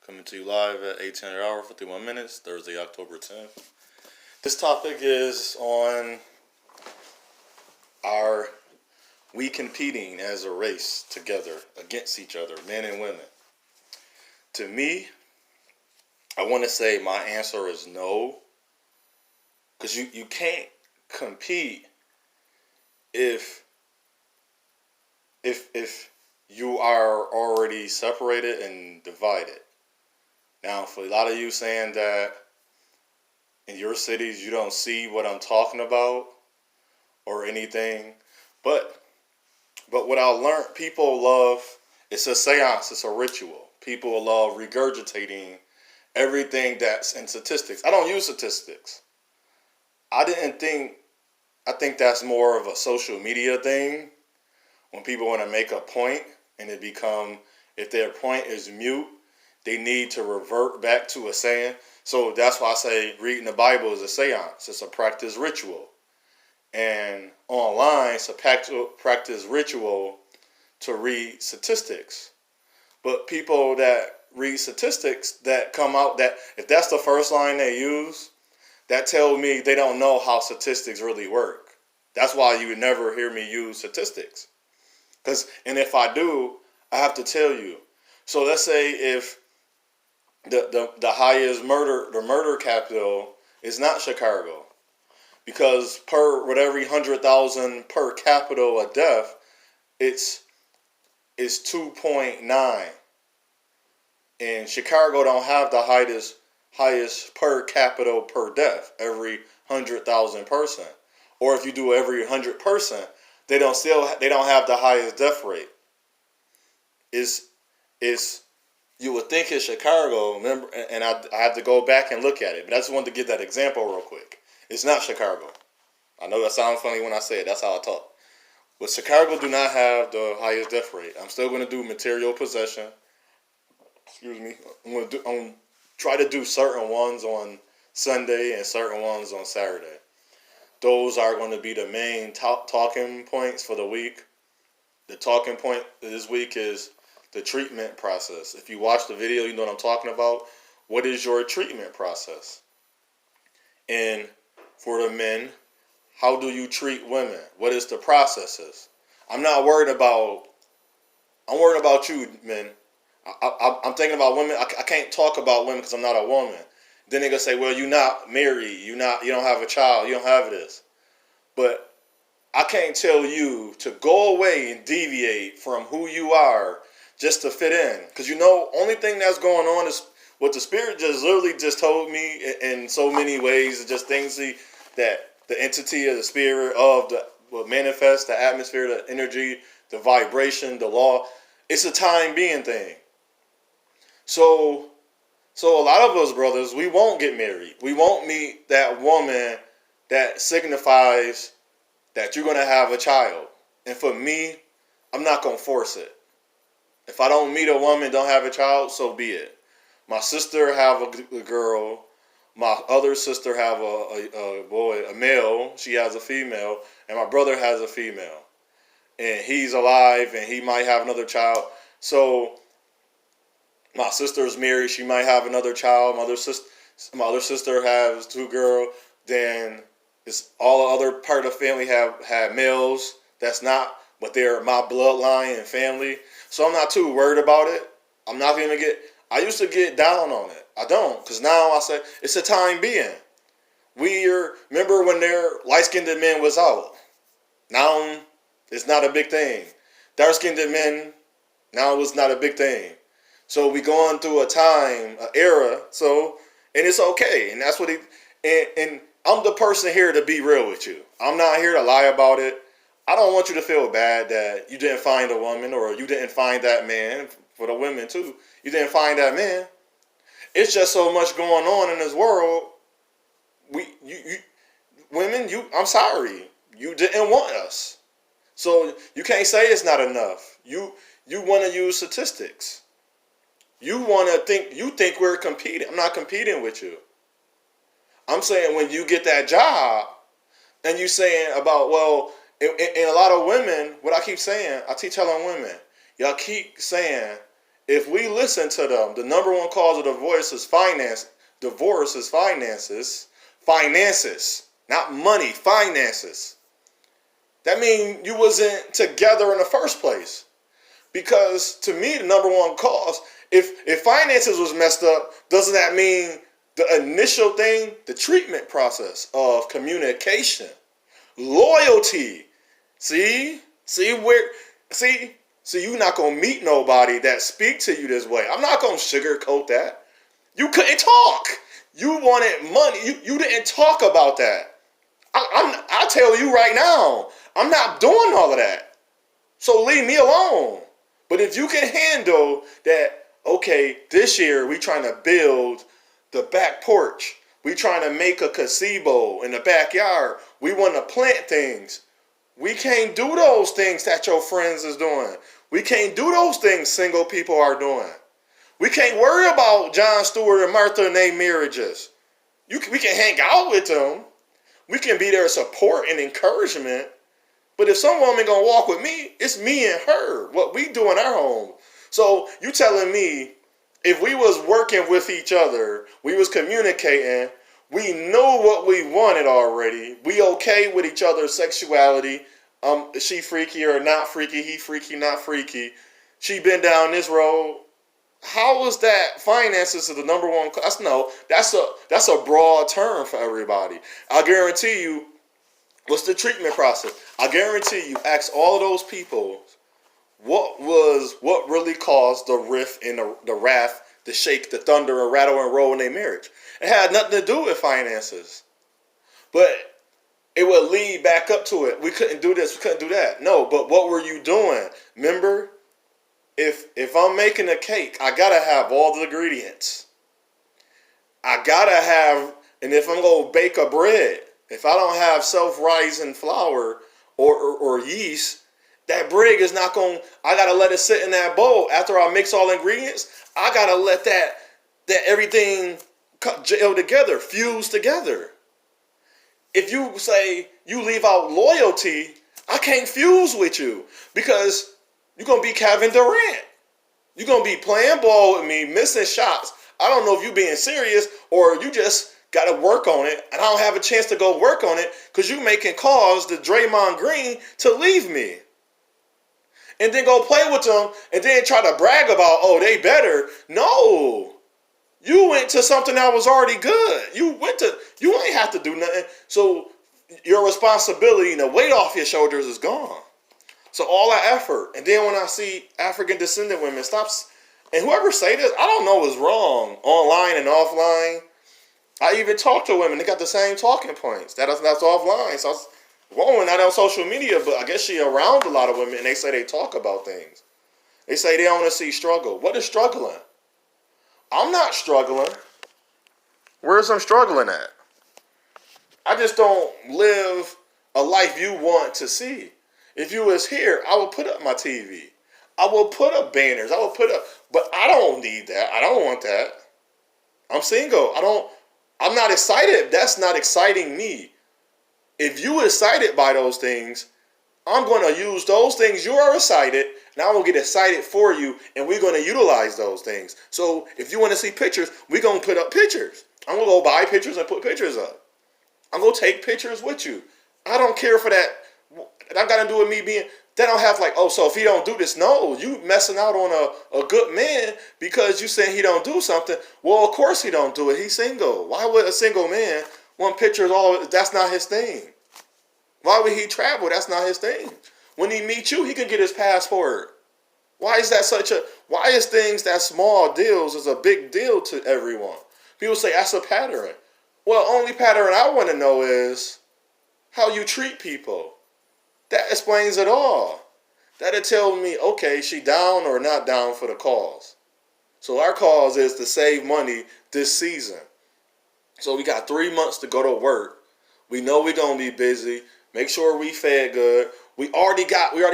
Coming to you live at 1800 hour, 51 minutes, Thursday, October 10th. This topic is on we competing as a race together against each other, men and women. To me, I want to say my answer is no, because you can't compete if you are already separated and divided. Now, for a lot of you saying that in your cities you don't see what I'm talking about or anything, but what I learned, people love, it's a seance, it's a ritual. People love regurgitating everything that's in statistics. I don't use statistics. I think that's more of a social media thing. When people want to make a point and it become, if their point is mute, they need to revert back to a saying. So that's why I say reading the Bible is a seance. It's a practice ritual. And online, it's a practice ritual to read statistics. But people that read statistics that come out, that if that's the first line they use, that tells me they don't know how statistics really work. That's why you would never hear me use statistics. And if I do, I have to tell you. So let's say if the highest murder capital is not Chicago, because per every 100,000 per capita of death, it's 2.9, and Chicago don't have the highest per capita per death every 100,000 person. Or if you do every 100 person, they don't have the highest death rate. You would think it's Chicago, remember, and I have to go back and look at it, but I just wanted to give that example real quick. It's not Chicago. I know that sounds funny when I say it. That's how I talk. But Chicago do not have the highest death rate. I'm still going to do material possession. Excuse me. I'm going to try to do certain ones on Sunday and certain ones on Saturday. Those are going to be the main talking points for the week. The talking point this week is the treatment process. If you watch the video, you know what I'm talking about. What is your treatment process? And for the men, how do you treat women? What is the processes? I'm worried about you, men. I'm thinking about women. I can't talk about women because I'm not a woman. Then they're going to say, well, you're not married. You don't have a child. You don't have this. But I can't tell you to go away and deviate from who you are just to fit in. Because only thing that's going on is what the Spirit just literally just told me in so many ways. It's just things that the entity of the Spirit of the will manifest, the atmosphere, the energy, the vibration, the law. It's a time being thing. So a lot of us brothers, we won't get married. We won't meet that woman that signifies that you're going to have a child. And for me, I'm not going to force it. If I don't meet a woman, don't have a child, so be it. My sister have a girl. My other sister have a boy, a male. She has a female. And my brother has a female. And he's alive and he might have another child. So my sister's married. She might have another child. My other sister has two girls. Then it's all the other part of the family have males. That's not, but they're my bloodline and family. So I'm not too worried about it. I'm not going to get, I used to get down on it. I don't, because now I say, it's a time being. Remember when their light-skinned men was out. Now, it's not a big thing. Dark-skinned men, now it's not a big thing. So we going through a time, an era, and it's okay. And that's what and I'm the person here to be real with you. I'm not here to lie about it. I don't want you to feel bad that you didn't find a woman or you didn't find that man. For the women too, you didn't find that man. It's just so much going on in this world. Women, I'm sorry, you didn't want us. So you can't say it's not enough. You want to use statistics. You think we're competing. I'm not competing with you. I'm saying when you get that job and you saying about, well, and a lot of women, what I keep saying, I teach telling women, y'all keep saying if we listen to them, the number one cause of divorce is finance. Divorce is finances. Finances, not money. Finances. That means you wasn't together in the first place. Because to me, the number one cause, if finances was messed up, doesn't that mean the initial thing, the treatment process of communication, loyalty? See, you're not gonna meet nobody that speak to you this way. I'm not gonna sugarcoat that. You couldn't talk. You wanted money. You didn't talk about that. I tell you right now, I'm not doing all of that. So leave me alone. But if you can handle that, okay, this year we trying to build the back porch. We trying to make a gazebo in the backyard. We want to plant things. We can't do those things that your friends is doing. We can't do those things single people are doing. We can't worry about Jon Stewart and Martha and their marriages. We can hang out with them. We can be their support and encouragement. But if some woman gonna walk with me, it's me and her. What we do in our home. So you telling me if we was working with each other, we was communicating, we knew what we wanted already. We okay with each other's sexuality. Is she freaky or not freaky? He freaky, not freaky. She been down this road. How is that finances is the number one? That's a broad term for everybody. I guarantee you. What's the treatment process? I guarantee you, ask all of those people what really caused the rift and the wrath, the shake, the thunder, and rattle and roll in their marriage. It had nothing to do with finances. But it would lead back up to it. We couldn't do this, we couldn't do that. No, but what were you doing? Remember, if I'm making a cake, I gotta have all the ingredients. I gotta have, and if I'm gonna bake a bread, if I don't have self-rising flour or yeast, that bread is not going, I got to let it sit in that bowl. After I mix all the ingredients, I got to let that everything gel together, fuse together. If you say you leave out loyalty, I can't fuse with you because you're going to be Kevin Durant. You're going to be playing ball with me, missing shots. I don't know if you're being serious or you just got to work on it, and I don't have a chance to go work on it because you making calls to Draymond Green to leave me. And then go play with them and then try to brag about, oh, they better. No. You went to something that was already good. You ain't have to do nothing. So your responsibility and the weight off your shoulders is gone. So all that effort. And then when I see African Descendant women, and whoever say this, I don't know what's wrong, online and offline. I even talk to women. They got the same talking points. That's offline. So woman not on social media, but I guess she around a lot of women, and they say they talk about things. They say they don't want to see struggle. What is struggling? I'm not struggling. Where's I'm struggling at? I just don't live a life you want to see. If you was here, I would put up my TV. I will put up banners. But I don't need that. I don't want that. I'm single. I'm not excited. That's not exciting me. If you excited by those things, I'm going to use those things you are excited, and I'm going to get excited for you, and we're going to utilize those things. So if you want to see pictures, we're going to put up pictures. I'm going to go buy pictures and put pictures up. I'm going to take pictures with you. I don't care for that. That got to do with me being, they don't have like, oh, so if he don't do this, no, you messing out on a good man because you saying he don't do something. Well, of course he don't do it. He's single. Why would a single man want pictures that's not his thing? Why would he travel? That's not his thing. When he meets you, he can get his passport. Why is things that small deals is a big deal to everyone? People say that's a pattern. Well, only pattern I want to know is how you treat people. That explains it all. That'll tell me, okay, she down or not down for the cause. So our cause is to save money this season. So we got 3 months to go to work. We know we're going to be busy. Make sure we fed good. We already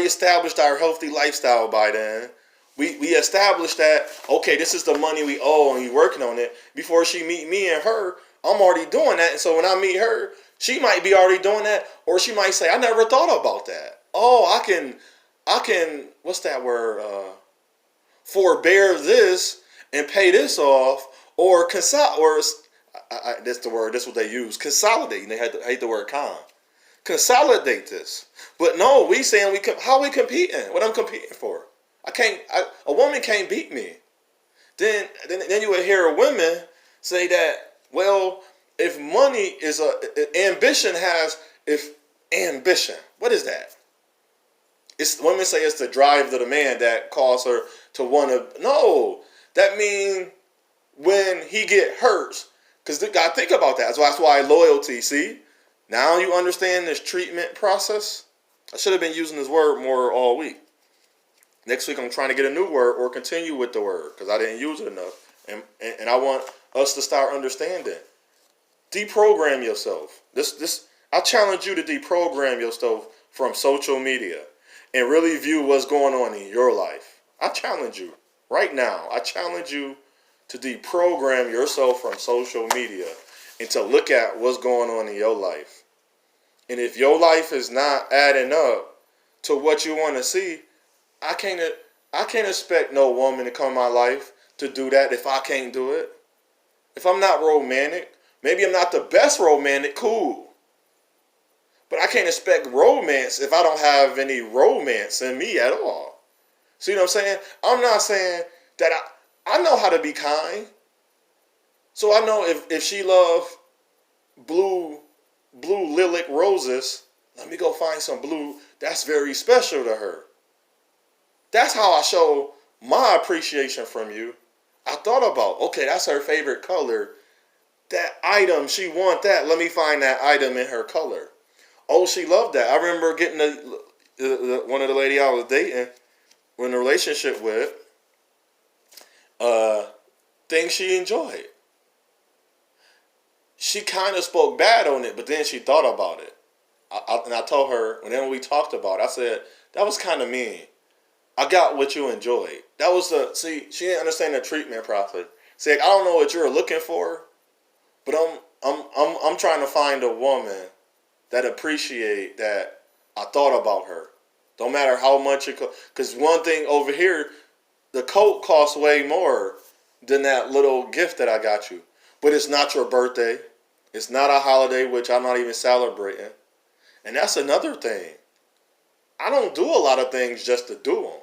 established our healthy lifestyle by then. We established that, okay, this is the money we owe and we working on it. Before she meet me and her, I'm already doing that. And so when I meet her, she might be already doing that, or she might say, I never thought about that. Oh, I can, what's that word? forbear this and pay this off, or that's the word. That's what they use. Consolidate. They hate the word con. Consolidate this. But no, we saying how we competing? What I'm competing for? A woman can't beat me. Then you would hear women say that, well, if money is ambition, what is that? Women say it's the drive of the man that causes her to want to. No, that means when he get hurt, because you got to think about that. That's why loyalty. See, now you understand this treatment process. I should have been using this word more all week. Next week I'm trying to get a new word or continue with the word because I didn't use it enough, and I want us to start understanding. Deprogram yourself. I challenge you to deprogram yourself from social media and really view what's going on in your life. I challenge you right now. I challenge you to deprogram yourself from social media and to look at what's going on in your life. And if your life is not adding up to what you want to see, I can't expect no woman to come in my life to do that if I can't do it. If I'm not romantic, maybe I'm not the best romantic, cool. But I can't expect romance if I don't have any romance in me at all. See what I'm saying? I'm not saying that I know how to be kind. So I know if she loves blue lilac roses, let me go find some blue that's very special to her. That's how I show my appreciation from you. I thought about, okay, that's her favorite color. That item, she want that. Let me find that item in her color. Oh, she loved that. I remember getting one of the lady I was dating, in a relationship with, things she enjoyed. She kind of spoke bad on it, but then she thought about it. And I told her, and then we talked about it, I said, that was kind of mean. I got what you enjoyed. That was she didn't understand the treatment process. See, I don't know what you're looking for, but I'm trying to find a woman that appreciate that I thought about her. Don't matter how much it costs. Because one thing over here, the coat costs way more than that little gift that I got you. But it's not your birthday. It's not a holiday, which I'm not even celebrating. And that's another thing. I don't do a lot of things just to do them.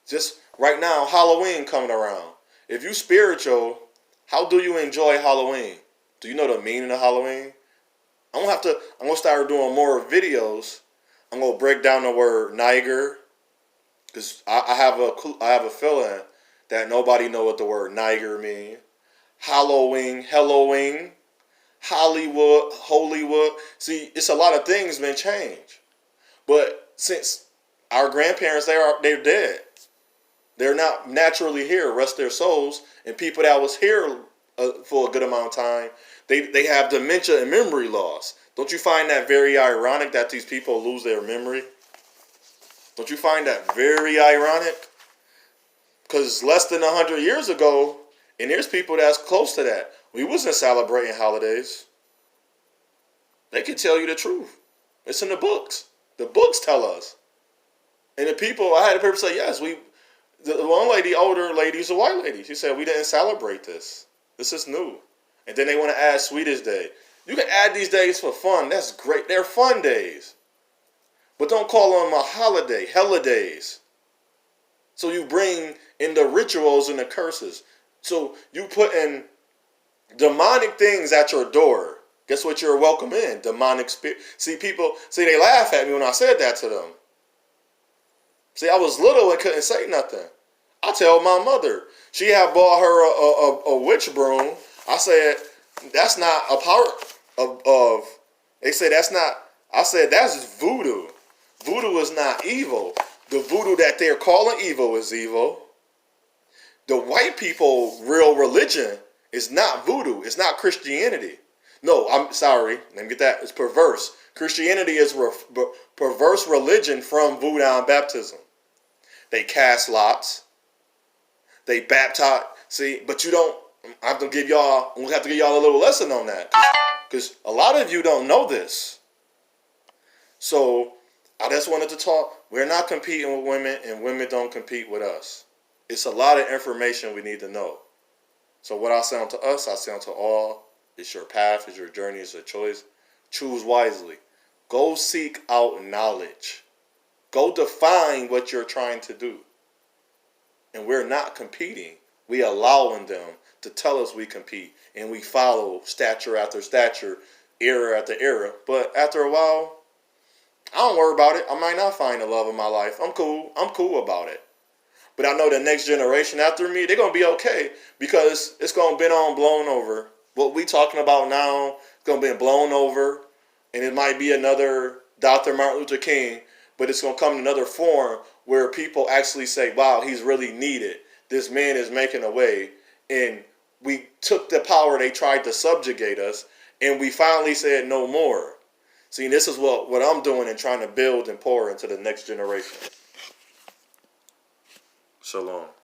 Just right now, Halloween coming around. If you spiritual, how do you enjoy Halloween? Do you know the meaning of Halloween? I'm gonna start doing more videos. I'm gonna break down the word Niger, because I have a feeling that nobody know what the word Niger means. Halloween, Hollywood. See, it's a lot of things been changed. But since our grandparents, they're dead. They're not naturally here, rest their souls. And people that was here for a good amount of time, they have dementia and memory loss. Don't you find that very ironic that these people lose their memory? Don't you find that very ironic? Because less than 100 years ago, and there's people that's close to that, we wasn't celebrating holidays. They can tell you the truth. It's in the books. The books tell us. And the people, I had a people say, yes, the one lady, older lady, is a white lady. She said, we didn't celebrate this. This is new. And then they want to add Swedish Day. You can add these days for fun. That's great. They're fun days. But don't call them a holiday, holidays. So you bring in the rituals and the curses. So you put in demonic things at your door. Guess what you're welcome in? Demonic spirit. See, they laugh at me when I said that to them. See, I was little and couldn't say nothing. I tell my mother. She had bought her a witch broom. I said, that's not a part of. They said that's not. I said, that's voodoo. Voodoo is not evil. The voodoo that they're calling evil is evil. The white people real religion is not voodoo. It's not Christianity. No, I'm sorry. Let me get that. It's perverse. Christianity is perverse religion from voodoo and baptism. They cast lots. They baptize. See, but you don't. I have to give y'all. I'm gonna have to give y'all a little lesson on that, because a lot of you don't know this. So I just wanted to talk. We're not competing with women, and women don't compete with us. It's a lot of information we need to know. So what I say unto us, I say unto all, it's your path, it's your journey, it's a choice. Choose wisely. Go seek out knowledge. Go define what you're trying to do. And we're not competing. We allowing them to tell us we compete. And we follow stature after stature, era after era. But after a while, I don't worry about it. I might not find the love of my life. I'm cool. I'm cool about it. But I know the next generation after me, they're going to be okay because it's going to be on blown over. What we talking about now is going to be blown over. And it might be another Dr. Martin Luther King, but it's going to come in another form where people actually say, wow, he's really needed. This man is making a way. And we took the power they tried to subjugate us, and we finally said no more. See, this is what I'm doing and trying to build and pour into the next generation. Shalom.